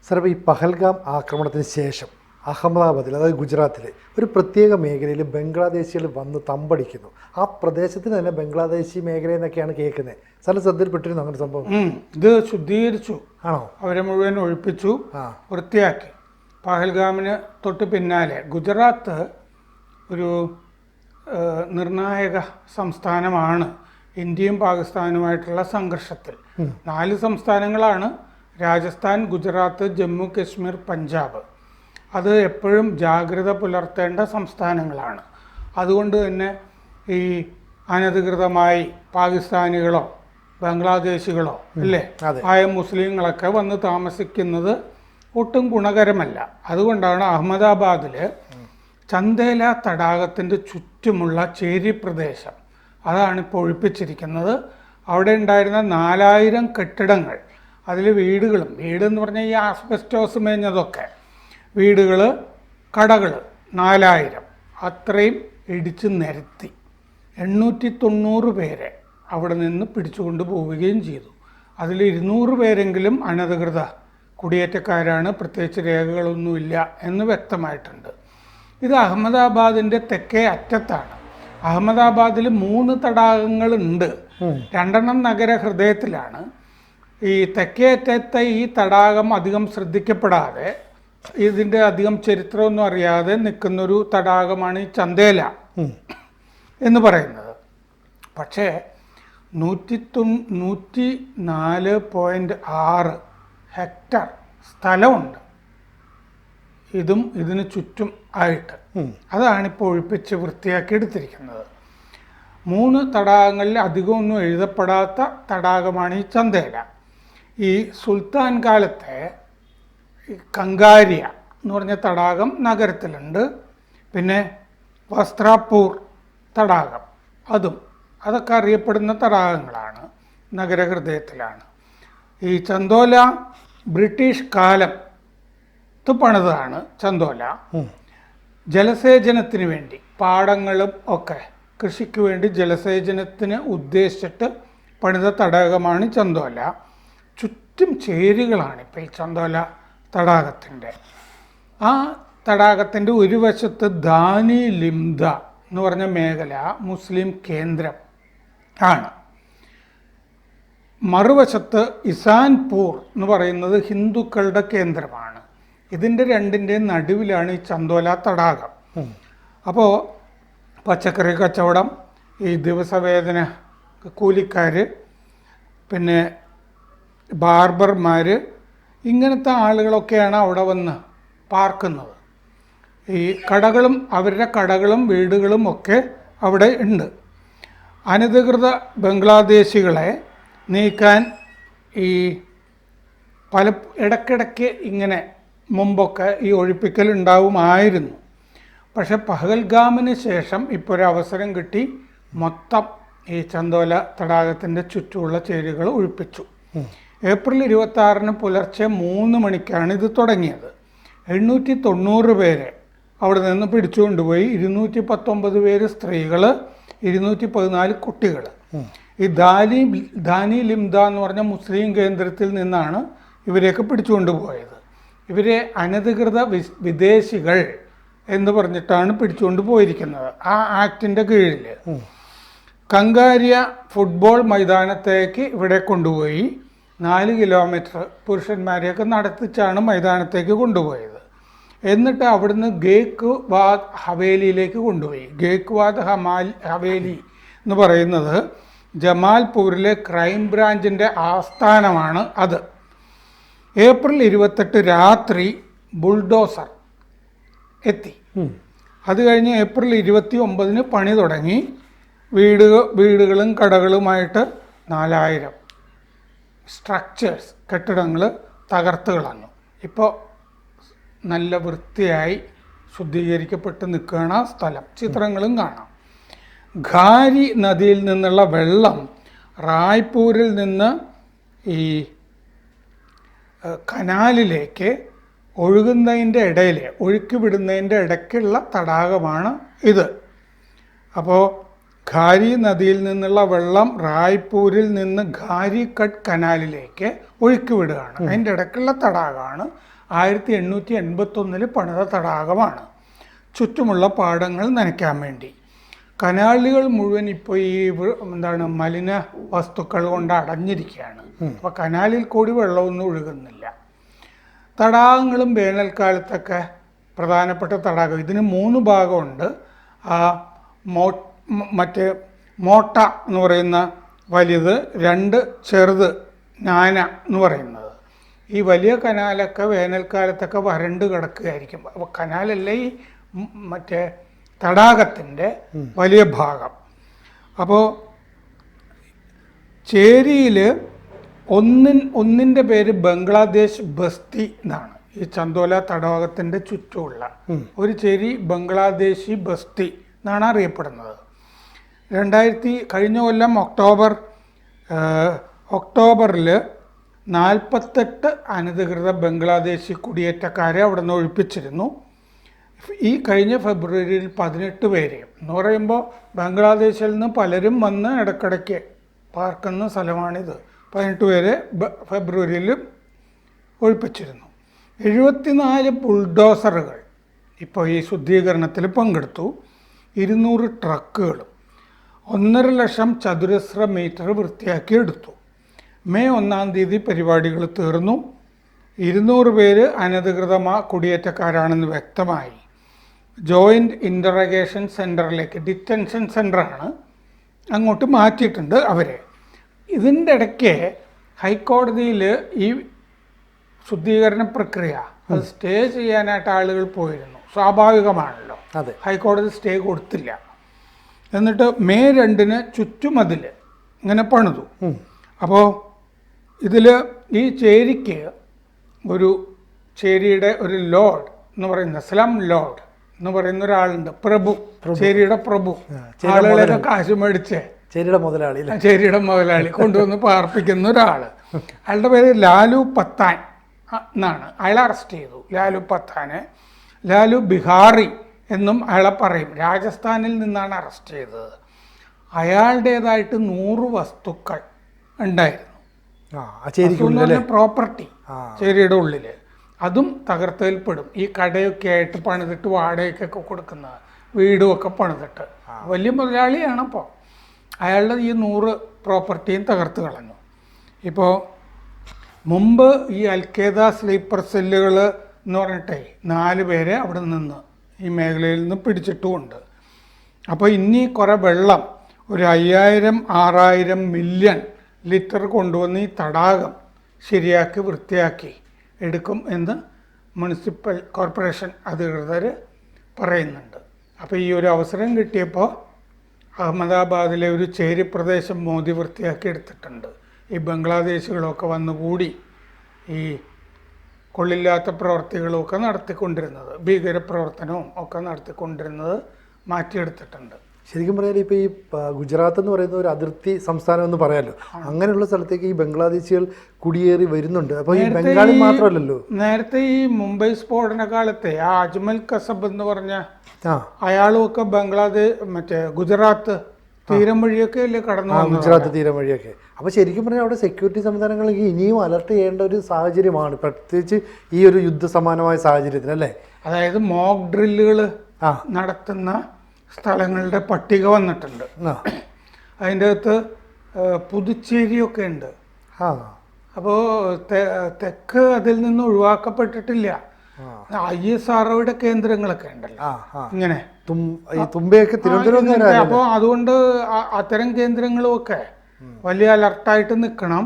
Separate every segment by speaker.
Speaker 1: Sir, ഇപ്പോൾ ഈ പഹൽഗാം ആക്രമണത്തിന് ശേഷം അഹമ്മദാബാദിൽ, അതായത് ഗുജറാത്തിലെ ഒരു പ്രത്യേക മേഖലയിൽ ബംഗ്ലാദേശികൾ വന്ന് തമ്പടിക്കുന്നു. ആ പ്രദേശത്തിന് തന്നെ ബംഗ്ലാദേശി മേഖല എന്നൊക്കെയാണ് കേൾക്കുന്നത്. സാറിന് ശ്രദ്ധയിൽപ്പെട്ടിരുന്നു അങ്ങനെ സംഭവം?
Speaker 2: ഇത് ശുദ്ധീകരിച്ചു.
Speaker 1: ആണോ?
Speaker 2: അവരെ മുഴുവൻ ഒഴിപ്പിച്ചു, വൃത്തിയാക്കി. പഹൽഗാമിന് തൊട്ട് പിന്നാലെ ഗുജറാത്ത് ഒരു നിർണായക സംസ്ഥാനമാണ് ഇന്ത്യയും പാകിസ്ഥാനുമായിട്ടുള്ള സംഘർഷത്തിൽ. 4 സംസ്ഥാനങ്ങളാണ്: രാജസ്ഥാൻ, ഗുജറാത്ത്, ജമ്മു കശ്മീർ, പഞ്ചാബ്. അത് എപ്പോഴും ജാഗ്രത പുലർത്തേണ്ട സംസ്ഥാനങ്ങളാണ്. അതുകൊണ്ട് തന്നെ ഈ അനധികൃതമായി പാകിസ്ഥാനികളോ ബംഗ്ലാദേശികളോ അല്ലേ ആയ മുസ്ലിങ്ങളൊക്കെ വന്ന് താമസിക്കുന്നത് ഒട്ടും ഗുണകരമല്ല. അതുകൊണ്ടാണ് അഹമ്മദാബാദിൽ ചന്ദേല തടാകത്തിൻ്റെ ചുറ്റുമുള്ള ചേരി പ്രദേശം അതാണിപ്പോൾ ഒഴിപ്പിച്ചിരിക്കുന്നത്. അവിടെ ഉണ്ടായിരുന്ന 4000 കെട്ടിടങ്ങൾ, അതിൽ വീടുകളും, വീടെന്ന് പറഞ്ഞാൽ ഈ ആസ്ബസ്റ്റോസ് മേഞ്ഞതൊക്കെ, വീടുകൾ, കടകൾ 4000 അത്രയും ഇടിച്ച് നിരത്തി 890 പേരെ അവിടെ നിന്ന് പിടിച്ചുകൊണ്ട് പോവുകയും ചെയ്തു. അതിൽ 200 പേരെങ്കിലും അനധികൃത കുടിയേറ്റക്കാരാണ്, പ്രത്യേകിച്ച് രേഖകളൊന്നുമില്ല എന്ന് വ്യക്തമായിട്ടുണ്ട്. ഇത് അഹമ്മദാബാദിൻ്റെ തെക്കേ അറ്റത്താണ്. അഹമ്മദാബാദിൽ 3 തടാകങ്ങളുണ്ട്. 2 നഗരഹൃദയത്തിലാണ്. ഈ തെക്കേ അറ്റത്തെ ഈ തടാകം അധികം ശ്രദ്ധിക്കപ്പെടാതെ, ഇതിൻ്റെ അധികം ചരിത്രമൊന്നും അറിയാതെ നിൽക്കുന്നൊരു തടാകമാണ് ഈ ചന്ദേല എന്ന് പറയുന്നത്. പക്ഷേ 104.6 ഹെക്ടർ സ്ഥലമുണ്ട് ഇതിന് ചുറ്റും ആയിട്ട്. അതാണിപ്പോൾ ഒഴിപ്പിച്ച് വൃത്തിയാക്കി എടുത്തിരിക്കുന്നത്. 3 തടാകങ്ങളിൽ അധികമൊന്നും എഴുതപ്പെടാത്ത തടാകമാണ് ഈ ചന്ദേല. ഈ സുൽത്താൻ കാലത്തെ കങ്കാരിയ എന്ന് പറഞ്ഞ തടാകം നഗരത്തിലുണ്ട്. പിന്നെ വസ്ത്രാപൂർ തടാകം, അതൊക്കെ അറിയപ്പെടുന്ന തടാകങ്ങളാണ്, നഗരഹൃദയത്തിലാണ്. ഈ ചന്ദോല ബ്രിട്ടീഷ് കാലത്ത് പണിതാണ്. ചന്ദോല ജലസേചനത്തിന് വേണ്ടി, പാടങ്ങളും ഒക്കെ കൃഷിക്ക് വേണ്ടി ജലസേചനത്തിന് ഉദ്ദേശിച്ചിട്ട് പണിത തടാകമാണ് ചന്ദോല. ചുറ്റും ചേരികളാണ് ഇപ്പോൾ ഈ ചന്ദോല തടാകത്തിൻ്റെ. ആ തടാകത്തിൻ്റെ ഒരു വശത്ത് ദാനി ലിംദ എന്ന് പറഞ്ഞ മേഖല മുസ്ലിം കേന്ദ്രം ആണ്. മറുവശത്ത് ഇസാൻപൂർ എന്ന് പറയുന്നത് ഹിന്ദുക്കളുടെ കേന്ദ്രമാണ്. ഇതിൻ്റെ രണ്ടിൻ്റെയും നടുവിലാണ് ഈ ചന്ദോല തടാകം. അപ്പോൾ പച്ചക്കറി കച്ചവടം, ഈ ദിവസവേതന കൂലിക്കാർ, പിന്നെ ബാർബർമാർ, ഇങ്ങനത്തെ ആളുകളൊക്കെയാണ് അവിടെ വന്ന് പാർക്കുന്നത്. ഈ കടകളും, അവരുടെ കടകളും വീടുകളും ഒക്കെ അവിടെ ഉണ്ട്. അനധികൃത ബംഗ്ലാദേശികളെ നീക്കാൻ ഈ ഇടയ്ക്കിടയ്ക്ക് ഇങ്ങനെ മുമ്പൊക്കെ ഈ ഒഴിപ്പിക്കൽ ഉണ്ടാവുമായിരുന്നു. പക്ഷെ പഹൽഗാമിന് ശേഷം ഇപ്പോൾ ഒരു അവസരം കിട്ടി, മൊത്തം ഈ ചന്ദോല തടാകത്തിൻ്റെ ചുറ്റുമുള്ള ചേരികൾ ഒഴിപ്പിച്ചു. ഏപ്രിൽ 26 പുലർച്ചെ 3 മണിക്കാണ് ഇത് തുടങ്ങിയത്. 890 പേരെ അവിടെ നിന്ന് പിടിച്ചുകൊണ്ടുപോയി. 219 പേര് സ്ത്രീകൾ, 214 കുട്ടികൾ. ഈ ദാനി ലിംദ എന്ന് പറഞ്ഞ മുസ്ലിം കേന്ദ്രത്തിൽ നിന്നാണ് ഇവരെയൊക്കെ പിടിച്ചുകൊണ്ടുപോയത്. ഇവരെ അനധികൃത വിദേശികൾ എന്ന് പറഞ്ഞിട്ടാണ് പിടിച്ചുകൊണ്ട് പോയിരിക്കുന്നത് ആ ആക്ടിൻ്റെ കീഴിൽ. കങ്കാരിയ ഫുട്ബോൾ മൈതാനത്തേക്ക് ഇവിടെ കൊണ്ടുപോയി 4 കിലോമീറ്റർ പുരുഷന്മാരെയൊക്കെ നടത്തിച്ചാണ് മൈതാനത്തേക്ക് കൊണ്ടുപോയത്. എന്നിട്ട് അവിടുന്ന് ഗേക്വാദ് ഹവേലിയിലേക്ക് കൊണ്ടുപോയി. ഗേക്വാദ് ഹവേലി എന്ന് പറയുന്നത് ജമാൽപൂരിലെ ക്രൈം ബ്രാഞ്ചിൻ്റെ ആസ്ഥാനമാണ് അത്. ഏപ്രിൽ 28 രാത്രി ബുൾഡോസർ എത്തി. അത് കഴിഞ്ഞ് ഏപ്രിൽ 29 പണി തുടങ്ങി. വീടുകളും കടകളുമായിട്ട് 4000 സ്ട്രക്ചേഴ്സ്, കെട്ടിടങ്ങൾ തകർത്ത് കളഞ്ഞു. ഇപ്പോൾ നല്ല വൃത്തിയായി ശുദ്ധീകരിക്കപ്പെട്ട് നിൽക്കുകയാണ് ആ സ്ഥലം. ചിത്രങ്ങളും കാണാം. ഘാരി നദിയിൽ നിന്നുള്ള വെള്ളം റായ്പൂരിൽ നിന്ന് ഈ കനാലിലേക്ക് ഒഴുകുന്നതിൻ്റെ ഇടയിൽ, ഒഴുക്കി വിടുന്നതിൻ്റെ ഇടയ്ക്കുള്ള തടാകമാണ് ഇത്. അപ്പോൾ ഖാരി നദിയിൽ നിന്നുള്ള വെള്ളം റായ്പൂരിൽ നിന്ന് ഖാരിഘട്ട് കനാലിലേക്ക് ഒഴുക്കി വിടുകയാണ്. അതിൻ്റെ ഇടയ്ക്കുള്ള തടാകമാണ് 1881 പണിത തടാകമാണ്. ചുറ്റുമുള്ള പാടങ്ങൾ നനയ്ക്കാൻ വേണ്ടി. കനാലുകൾ മുഴുവൻ ഇപ്പോൾ ഈ മലിന വസ്തുക്കൾ കൊണ്ട് അടഞ്ഞിരിക്കുകയാണ്. അപ്പോൾ കനാലിൽ കൂടി വെള്ളമൊന്നും ഒഴുകുന്നില്ല. തടാകങ്ങളും വേനൽക്കാലത്തൊക്കെ പ്രധാനപ്പെട്ട തടാകം. ഇതിന് 3 ഭാഗമുണ്ട്. മറ്റേ മോട്ട എന്ന് പറയുന്ന വലുത്, 2 ചെറുത് നാന എന്ന് പറയുന്നത്. ഈ വലിയ കനാലൊക്കെ വേനൽക്കാലത്തൊക്കെ വരണ്ട് കിടക്കുകയായിരിക്കും. അപ്പോൾ കനാലല്ല, ഈ മറ്റേ തടാകത്തിൻ്റെ വലിയ ഭാഗം. അപ്പോൾ ചേരിയിൽ ഒന്നിൻ്റെ പേര് ബംഗ്ലാദേശ് ബസ്തി എന്നാണ്. ഈ ചന്തോല തടാകത്തിൻ്റെ ചുറ്റുമുള്ള ഒരു ചേരി ബംഗ്ലാദേശി ബസ്തി എന്നാണ് അറിയപ്പെടുന്നത്. കഴിഞ്ഞ കൊല്ലം ഒക്ടോബറിൽ 48 അനധികൃത ബംഗ്ലാദേശി കുടിയേറ്റക്കാരെ അവിടെ നിന്ന് ഒഴിപ്പിച്ചിരുന്നു. ഈ കഴിഞ്ഞ ഫെബ്രുവരിയിൽ 18 പേരെ എന്ന് പറയുമ്പോൾ ബംഗ്ലാദേശിൽ നിന്ന് പലരും വന്ന് ഇടയ്ക്കിടയ്ക്ക് പാർക്കുന്ന സ്ഥലമാണിത്. 18 പേരെ ഫെബ്രുവരിയിൽ ഒഴിപ്പിച്ചിരുന്നു. 74 ബുൾഡോസറുകൾ ഇപ്പോൾ ഈ ശുദ്ധീകരണത്തിൽ പങ്കെടുത്തു. 200 ട്രക്കുകളും 1.5 ലക്ഷം ചതുരശ്ര മീറ്റർ വൃത്തിയാക്കിയെടുത്തു. മെയ് 1-ാം തീയതി പരിപാടികൾ തീർന്നു. 200 പേര് അനധികൃത കുടിയേറ്റക്കാരാണെന്ന് വ്യക്തമായി. ജോയിൻ്റ് ഇൻ്ററഗേഷൻ സെൻറ്ററിലേക്ക്, ഡിറ്റൻഷൻ സെൻ്ററാണ്, അങ്ങോട്ട് മാറ്റിയിട്ടുണ്ട് അവരെ. ഇതിൻ്റെ ഇടയ്ക്ക് ഹൈക്കോടതിയിൽ ഈ ശുദ്ധീകരണ പ്രക്രിയ അത് സ്റ്റേ ചെയ്യാനായിട്ട് ആളുകൾ പോയിരുന്നു. സ്വാഭാവികമാണല്ലോ. ഹൈക്കോടതി സ്റ്റേ കൊടുത്തില്ല. എന്നിട്ട് മെയ് 2-ന് ചുറ്റുമതിൽ ഇങ്ങനെ പണിതു. അപ്പോൾ ഇതിൽ ഈ ചേരിക്ക് ചേരിയുടെ ഒരു ലോഡ് എന്ന് പറയുന്ന സ്ലം ലോഡ് എന്ന് പറയുന്ന ഒരാളുണ്ട്. പ്രഭു, ചേരിയുടെ പ്രഭു. ആളുകളൊക്കെ കാശ് മേടിച്ച് ചേരിയുടെ മുതലാളി കൊണ്ടുവന്ന് പാർപ്പിക്കുന്ന ഒരാൾ. അയാളുടെ പേര് ലാലു പത്താൻ എന്നാണ്. അയാളെ അറസ്റ്റ് ചെയ്തു. ലാലു ബിഹാറി എന്നും അയാളെ പറയും. രാജസ്ഥാനിൽ നിന്നാണ് അറസ്റ്റ് ചെയ്തത്. അയാളുടേതായിട്ട് 100 വസ്തുക്കൾ ഉണ്ടായിരുന്നു. പ്രോപ്പർട്ടി ചേരിയുടെ ഉള്ളിൽ. അതും തകർത്തതിൽപ്പെടും. ഈ കടയൊക്കെ ആയിട്ട് പണിതിട്ട് വാടകയ്ക്കൊക്കെ കൊടുക്കുന്ന വീടുമൊക്കെ പണിതിട്ട് വലിയ മുതലാളിയാണ്. അപ്പോൾ അയാളുടെ ഈ 100 പ്രോപ്പർട്ടിയും തകർത്ത് കളഞ്ഞു. ഇപ്പോൾ മുമ്പ് ഈ അൽഖേദ സ്ലീപ്പർ സെല്ലുകൾ എന്ന് പറഞ്ഞിട്ടേ 4 പേരെ അവിടെ നിന്ന് ഈ മേഖലയിൽ നിന്ന് പിടിച്ചിട്ടുമുണ്ട്. അപ്പോൾ ഇനി കുറേ വെള്ളം, ഒരു 5000-6000 മില്യൺ ലിറ്റർ കൊണ്ടുവന്ന് ഈ തടാകം ശരിയാക്കി വൃത്തിയാക്കി എടുക്കും എന്ന് മുനിസിപ്പൽ കോർപ്പറേഷൻ അധികൃതർ പറയുന്നുണ്ട്. അപ്പോൾ ഈ ഒരു അവസരം കിട്ടിയപ്പോൾ അഹമ്മദാബാദിലെ ഒരു ചേരി പ്രദേശം മോദി വൃത്തിയാക്കി എടുത്തിട്ടുണ്ട്. ഈ ബംഗ്ലാദേശികളൊക്കെ വന്നുകൂടി ഈ കൊള്ളില്ലാത്ത പ്രവർത്തികളൊക്കെ നടത്തിക്കൊണ്ടിരുന്നത്, ഭീകരപ്രവർത്തനവും ഒക്കെ നടത്തിക്കൊണ്ടിരുന്നത് മാറ്റിയെടുത്തിട്ടുണ്ട്.
Speaker 1: ശരിക്കും പറഞ്ഞാൽ ഇപ്പോൾ ഈ ഗുജറാത്ത് എന്ന് പറയുന്ന ഒരു അതിർത്തി സംസ്ഥാനം എന്ന് പറയാമല്ലോ. അങ്ങനെയുള്ള സ്ഥലത്തേക്ക് ഈ ബംഗ്ലാദേശികൾ കുടിയേറി വരുന്നുണ്ട്. അപ്പോൾ ഈ ബംഗാളിൽ മാത്രമല്ലല്ലോ.
Speaker 2: നേരത്തെ ഈ മുംബൈ സ്ഫോടന കാലത്തെ ആ അജ്മൽ കസബ് എന്ന് പറഞ്ഞ അയാളും ഒക്കെ ഗുജറാത്ത് തീരം വഴിയൊക്കെ അല്ലേ കടന്നു.
Speaker 1: ഗുജറാത്ത് തീരം വഴിയൊക്കെ. അപ്പോൾ ശരിക്കും പറഞ്ഞാൽ അവിടെ സെക്യൂരിറ്റി സംവിധാനങ്ങൾക്ക് ഇനിയും അലർട്ട് ചെയ്യേണ്ട ഒരു സാഹചര്യമാണ്, പ്രത്യേകിച്ച് ഈ ഒരു യുദ്ധസമാനമായ സാഹചര്യത്തിൽ, അല്ലേ?
Speaker 2: അതായത് മോക്ക് ഡ്രില്ലുകൾ നടത്തുന്ന സ്ഥലങ്ങളുടെ പട്ടിക വന്നിട്ടുണ്ട്. അതിൻ്റെ അകത്ത് പുതുച്ചേരിയൊക്കെ ഉണ്ട്. അപ്പോൾ തെക്ക് അതിൽ നിന്ന് ഒഴിവാക്കപ്പെട്ടിട്ടില്ല. ISROയുടെ കേന്ദ്രങ്ങളൊക്കെ ഉണ്ടല്ലോ ഇങ്ങനെ
Speaker 1: തുമ്പയൊക്കെ തിരുവനന്തപുരം.
Speaker 2: അപ്പോൾ അതുകൊണ്ട് അത്തരം കേന്ദ്രങ്ങളുമൊക്കെ വലിയ അലർട്ടായിട്ട് നിൽക്കണം.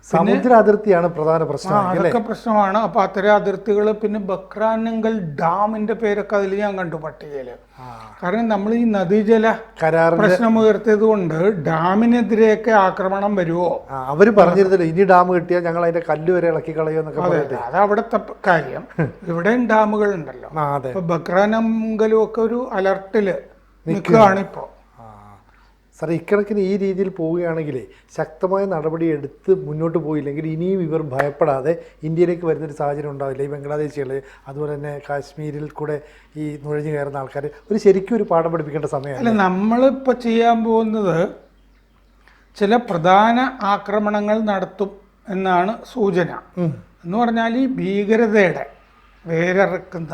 Speaker 1: സമുദ്ര അതിർത്തിയാണ് പ്രധാന പ്രശ്നം.
Speaker 2: അതൊക്കെ പ്രശ്നമാണ്. അപ്പോൾ അത്തരം അതിർത്തികൾ. പിന്നെ ബക്രാനങ്കൽ ഡാമിന്റെ പേരൊക്കെ അതിൽ ഞാൻ കണ്ടു പട്ടികയിൽ. കാരണം നമ്മൾ ഈ നദീജല പ്രശ്നം ഉയർത്തിയത് കൊണ്ട് ഡാമിനെതിരെയൊക്കെ ആക്രമണം വരുമോ?
Speaker 1: അവര് പറഞ്ഞിരുന്നല്ലോ ഇനി ഡാം കിട്ടിയാൽ ഞങ്ങൾ അതിന്റെ കല്ല് വരെ ഇളക്കി കളയുമെന്നൊക്കെ.
Speaker 2: അത് അവിടുത്തെ കാര്യം. ഇവിടെയും ഡാമുകൾ ഉണ്ടല്ലോ. ഇപ്പൊ ബക്രാനങ്കലും ഒക്കെ ഒരു അലർട്ടില് നിൽക്കുകയാണ് ഇപ്പോൾ.
Speaker 1: സാറേ ഇക്കണക്കിന് ഈ രീതിയിൽ പോവുകയാണെങ്കിൽ ശക്തമായ നടപടി എടുത്ത് മുന്നോട്ട് പോയില്ലെങ്കിൽ ഇനിയും ഇവർ ഭയപ്പെടാതെ ഇന്ത്യയിലേക്ക് വരുന്നൊരു സാഹചര്യം ഉണ്ടാവില്ല. ഈ ബംഗ്ലാദേശികൾ അതുപോലെ തന്നെ കാശ്മീരിൽ കൂടെ ഈ നുഴഞ്ഞു കയറുന്ന ആൾക്കാർ ശരിക്കും ഒരു പാഠം പഠിപ്പിക്കേണ്ട സമയമാണ്.
Speaker 2: അല്ല, നമ്മളിപ്പോൾ ചെയ്യാൻ പോകുന്നത് ചില പ്രധാന ആക്രമണങ്ങൾ നടത്തും എന്നാണ് സൂചന. എന്ന് പറഞ്ഞാൽ ഈ ഭീകരതയുടെ വേരറക്കുന്ന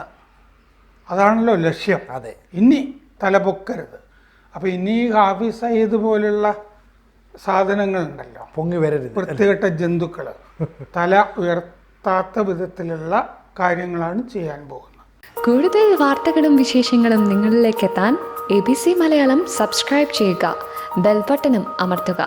Speaker 2: അതാണല്ലോ ലക്ഷ്യം.
Speaker 1: അതെ,
Speaker 2: ഇനി തലപൊക്കരുത്. അപ്പോൾ ഇനി ഹാഫിസ് സയ്യിദ് പോലുള്ള സാധനങ്ങളുണ്ടല്ലോ,
Speaker 1: പൊങ്ങി വരരുത്,
Speaker 2: വൃത്തികെട്ട ജന്തുക്കൾ തല ഉയർത്താത്ത വിധത്തിലുള്ള കാര്യങ്ങളാണ് ചെയ്യാൻ പോകുന്നത്.
Speaker 3: കൂടുതൽ വാർത്തകളും വിശേഷങ്ങളും നിങ്ങളിലേക്ക് എത്താൻ ABC മലയാളം സബ്സ്ക്രൈബ് ചെയ്യുക, ബെൽ ബട്ടണും അമർത്തുക.